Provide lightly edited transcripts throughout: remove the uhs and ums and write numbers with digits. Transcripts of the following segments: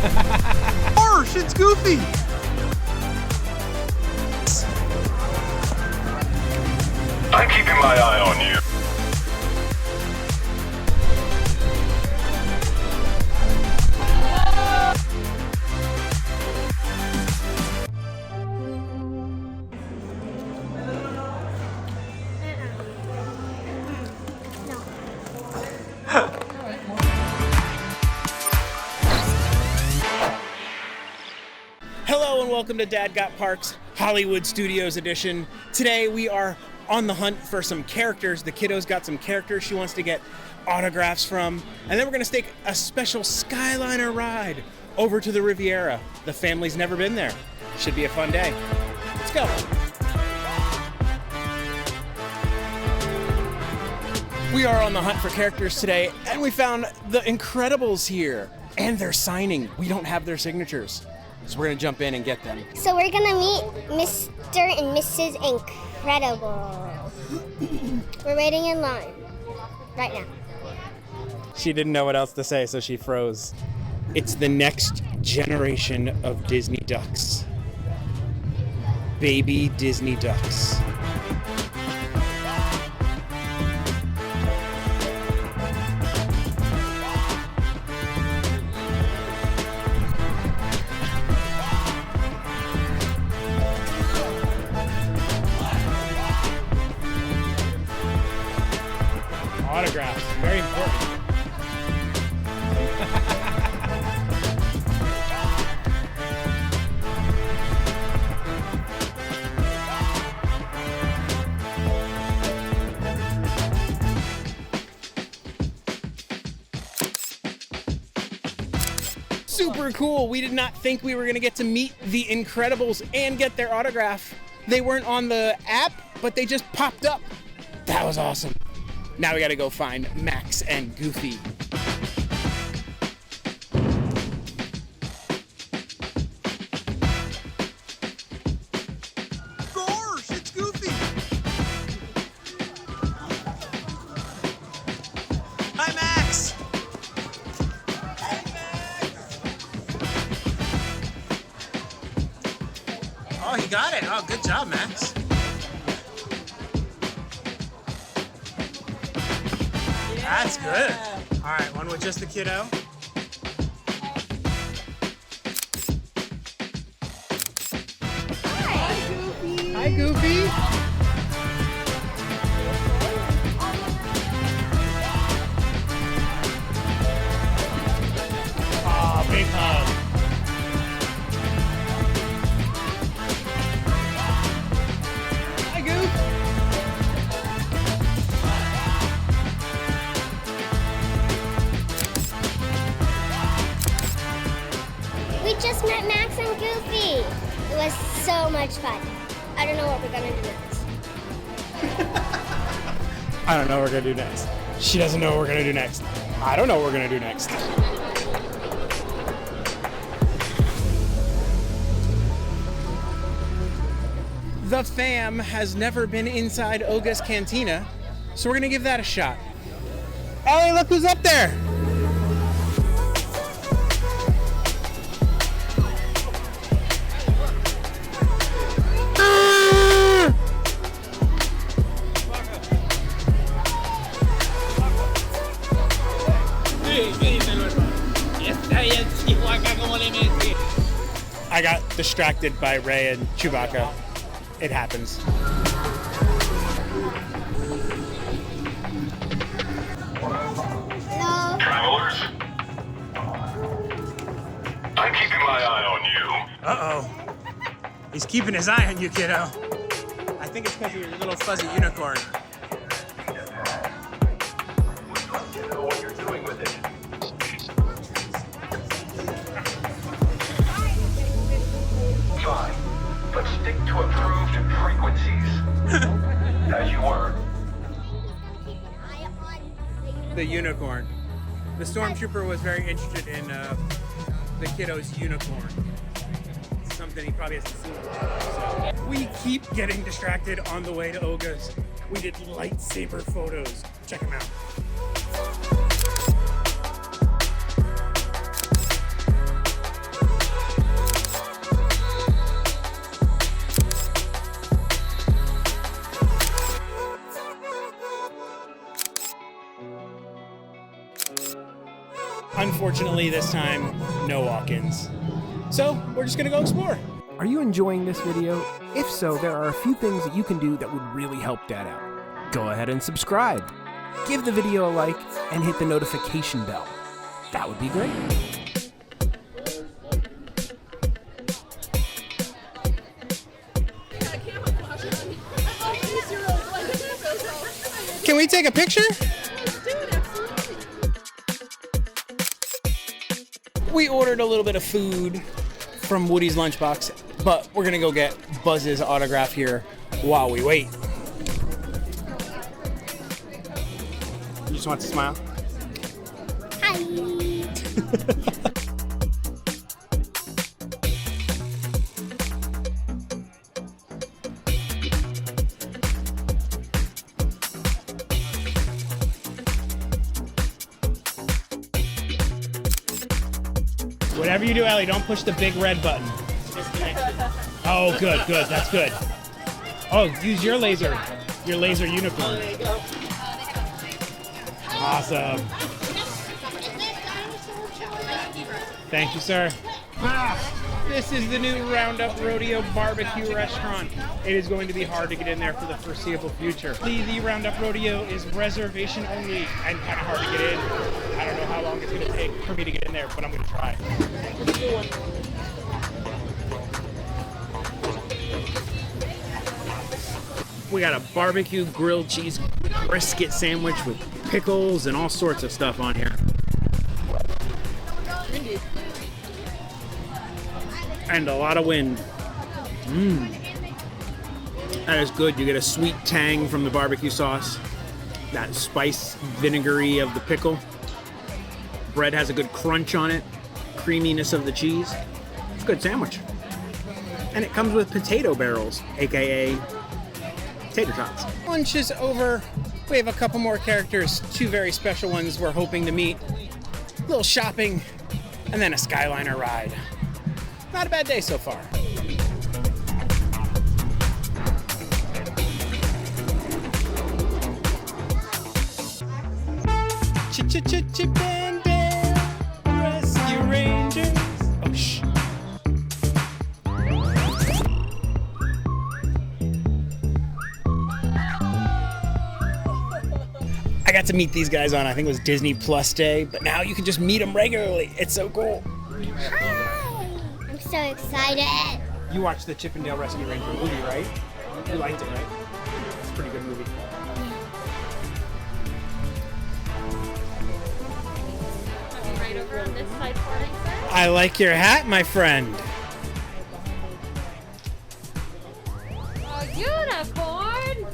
Gosh, it's Goofy! I'm keeping my eye on you. Hello and welcome to Dad Got Parks Hollywood Studios edition. Today we are on the hunt for some characters. The kiddo's got some characters she wants to get autographs from. And then we're gonna take a special Skyliner ride over to the Riviera. The family's never been there. Should be a fun day. Let's go. We are on the hunt for characters today, and we found the Incredibles here. And they're signing. We don't have their signatures. So we're gonna jump in and get them. So we're gonna meet Mr. and Mrs. Incredible. We're waiting in line right now. She didn't know what else to say, so she froze. It's the next generation of Disney ducks. Baby Disney ducks. Autographs, very important. Super cool. We did not think we were going to get to meet the Incredibles and get their autograph. They weren't on the app, but they just popped up. That was awesome. Now we gotta go find Max and Goofy. Gosh, it's Goofy! Hi, Max! Hey, Max! Oh, he got it. Oh, good job, Max. That's good. All right, one with just the kiddo. Hi, Goofy. Hi, Goofy. Aw, big hug. Hi, Goof. We just met Max and Goofy. It was so much fun. I don't know what we're gonna do next. I don't know what we're gonna do next. She doesn't know what we're gonna do next. I don't know what we're gonna do next. The fam has never been inside Oga's Cantina, so we're gonna give that a shot. Ellie, look who's up there! I got distracted by Ray and Chewbacca. It happens. Hello? Travelers? I'm keeping my eye on you. Uh-oh. He's keeping his eye on you, kiddo. I think it's because of your little fuzzy unicorn. You know what you're doing with it. Fine, but stick to approved frequencies. As you were. The unicorn. The stormtrooper was very interested in the kiddo's unicorn. It's something he probably hasn't seen before. So we keep getting distracted on the way to Oga's. We did lightsaber photos. Check them out. Unfortunately, this time, no walk-ins. So, we're just gonna go explore. Are you enjoying this video? If so, there are a few things that you can do that would really help Dad out. Go ahead and subscribe, give the video a like, and hit the notification bell. That would be great. Can we take a picture? We ordered a little bit of food from Woody's lunchbox, but we're gonna go get Buzz's autograph here while we wait. You just want to smile? Hi. Whatever you do, Ellie, don't push the big red button. Oh, good, that's good. Oh, use your laser unicorn. There you go. Awesome. Thank you, sir. This is the new Roundup Rodeo barbecue restaurant. It is going to be hard to get in there for the foreseeable future. The Roundup Rodeo is reservation only and kind of hard to get in. I don't know how long it's going to take for me to get in there, but I'm going to try. We got a barbecue grilled cheese brisket sandwich with pickles and all sorts of stuff on here. And a lot of wind. That is good. You get a sweet tang from the barbecue sauce. That spice vinegary of the pickle. Bread has a good crunch on it. Creaminess of the cheese. It's a good sandwich. And it comes with potato barrels, aka tater tots. Lunch is over. We have a couple more characters, two very special ones we're hoping to meet. A little shopping, and then a Skyliner ride. Not a bad day so far. Chip and Dale, Rescue Rangers. Oh, shh. I got to meet these guys on, I think it was Disney Plus Day, but now you can just meet them regularly. It's so cool. Hi. I'm so excited. You watched the Chip and Dale Rescue Ranger movie, right? You liked it, right? It's a pretty good movie. Right over on this side for me, sir. I like your hat, my friend. Oh, unicorn!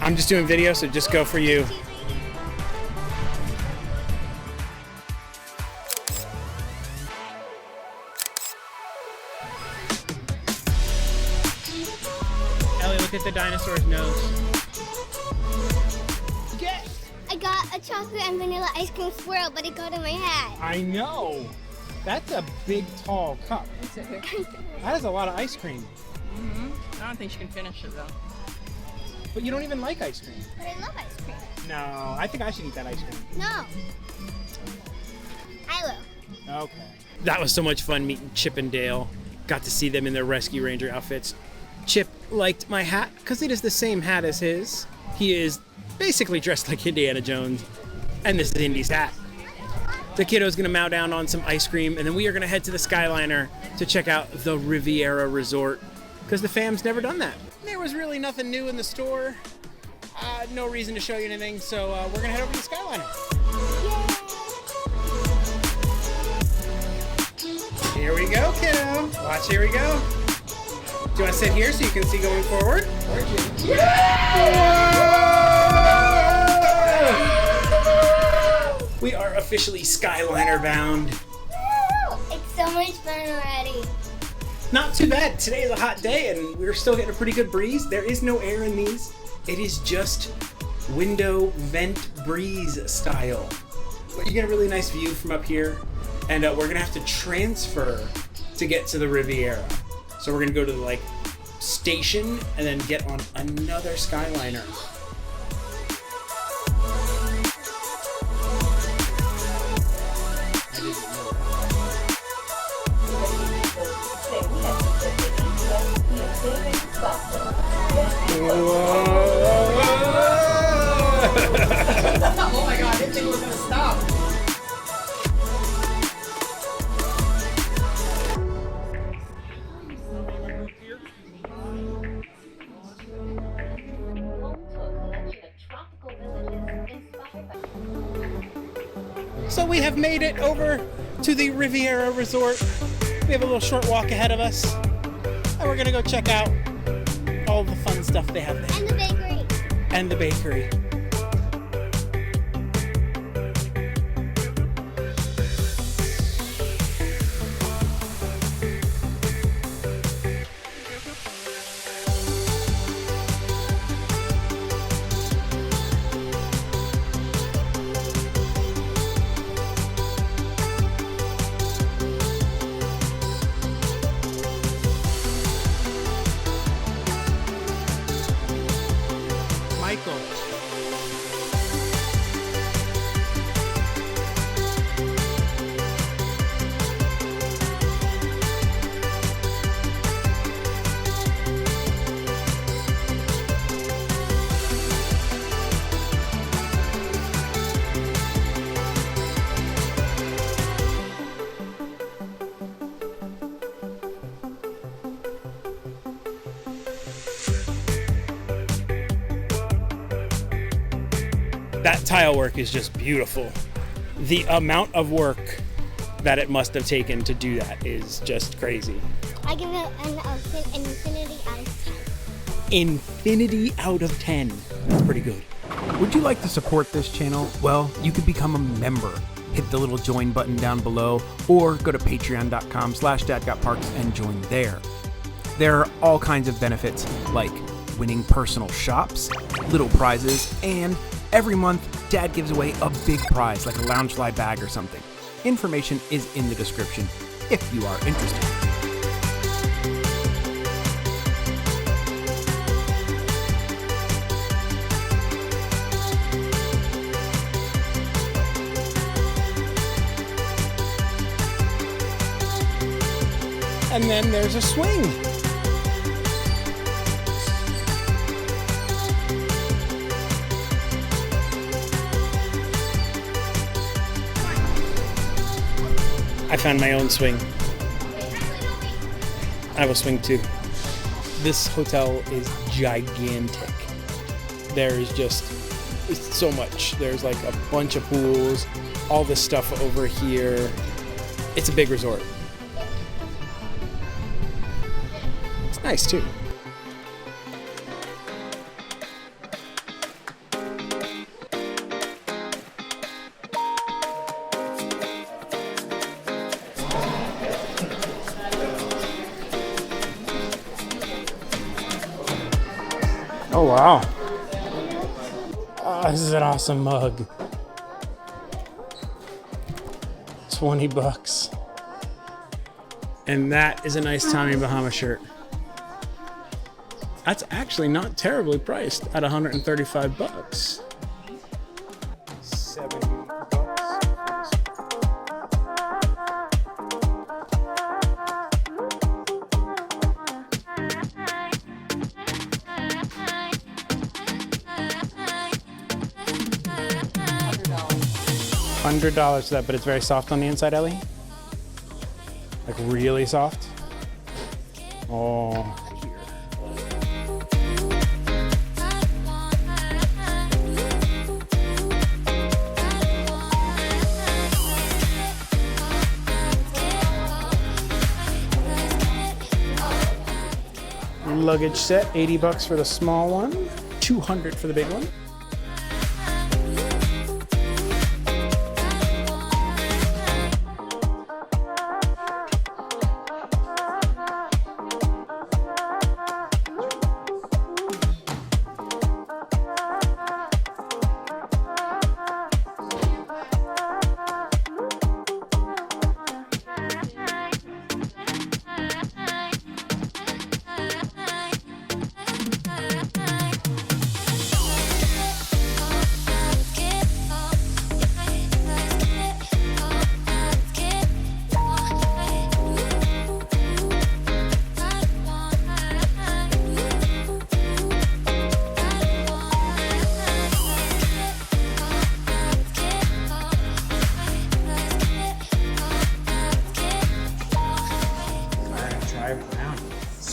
I'm just doing video, so just go for you. Ellie, look at the dinosaur's nose. I got a chocolate and vanilla ice cream swirl, but it got in my hat. I know. That's a big, tall cup. That is a lot of ice cream. I don't think she can finish it though. But you don't even like ice cream. But I love ice cream. No, I think I should eat that ice cream. No. I will. Okay. That was so much fun meeting Chip and Dale. Got to see them in their Rescue Ranger outfits. Chip liked my hat because it is the same hat as his. He is basically dressed like Indiana Jones. And this is Indy's hat. The kiddo's gonna mow down on some ice cream, and then we are gonna head to the Skyliner to check out the Riviera Resort because the fam's never done that. There was really nothing new in the store. No reason to show you anything, so we're gonna head over to the Skyliner. Here we go, kiddo. Watch, here we go. Do you want to sit here so you can see going forward? We are officially Skyliner bound. It's so much fun already. Not too bad. Today is a hot day and we're still getting a pretty good breeze. There is no air in these. It is just window vent breeze style. But you get a really nice view from up here, and we're gonna have to transfer to get to the Riviera. So we're gonna go to the like station and then get on another Skyliner. I didn't know Oh my god, I didn't think it was gonna stop. So we have made it over to the Riviera Resort. We have a little short walk ahead of us, and we're gonna go check out all the fun stuff they have there. And the bakery. And the bakery. Michael. That tile work is just beautiful. The amount of work that it must have taken to do that is just crazy. I give it an infinity out of 10. Infinity out of 10. That's pretty good. Would you like to support this channel? Well, you could become a member. Hit the little join button down below or go to patreon.com/dadgotparks and join there. There are all kinds of benefits like winning personal shops, little prizes, and every month Dad gives away a big prize like a Loungefly bag or something. Information is in the description if you are interested. And then there's a swing. I found my own swing. I will swing too. This hotel is gigantic. There's just it's so much. There's like a bunch of pools, all this stuff over here. It's a big resort. It's nice too. Oh wow. Oh, this is an awesome mug. 20 bucks. And that is a nice Tommy Bahama shirt. That's actually not terribly priced at 135 bucks. 70 bucks. $100 for that, but it's very soft on the inside, Ellie. Like really soft. Oh. Luggage set, 80 bucks for the small one, 200 for the big one.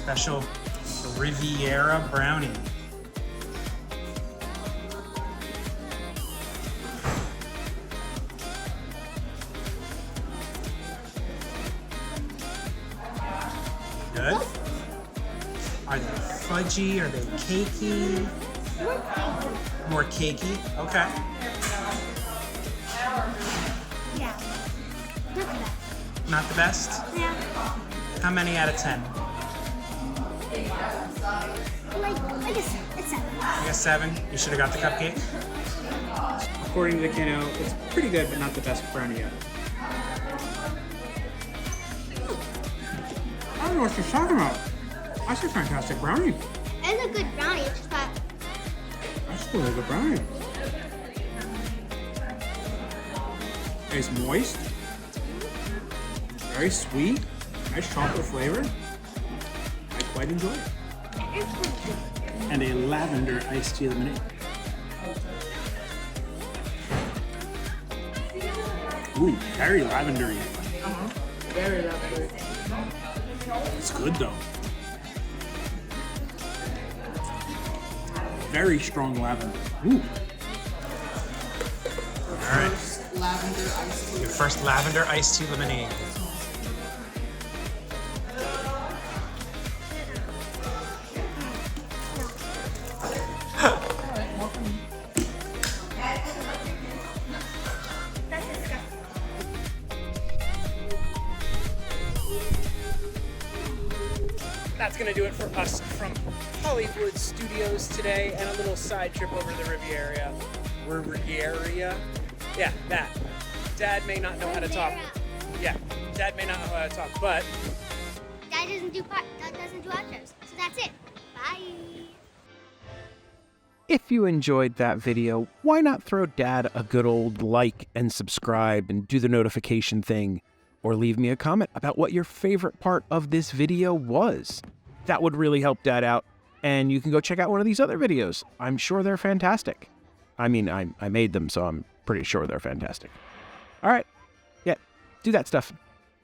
Special Riviera brownie. Good. Are they fudgy? Are they cakey? More cakey. Okay. Yeah. Not the best? Yeah. How many out of 10? Like a 7. Like a 7? You should have got the cupcake. According to the kiddo, it's pretty good, but not the best brownie yet. I don't know what she's talking about. That's a fantastic brownie. It's a good brownie. It's just that That's a really good brownie. It's moist, very sweet, nice chocolate flavor. I quite enjoy it. it's pretty good. And a lavender iced tea lemonade. Ooh, very lavendery. Very lovely. It's good though. Very strong lavender. Ooh. All right. Lavender iced tea. Your first lavender iced tea lemonade. That's gonna do it for us from Hollywood Studios today, and a little side trip over the Riviera. Riviera? Yeah, that. Dad may not know how to talk. Yeah, Dad may not know how to talk, but Dad doesn't do outros. So that's it. Bye. If you enjoyed that video, why not throw Dad a good old like and subscribe and do the notification thing, or leave me a comment about what your favorite part of this video was. That would really help Dad out, and you can go check out one of these other videos. I'm sure they're fantastic. I mean, I made them, so I'm pretty sure they're fantastic. All right, yeah, do that stuff.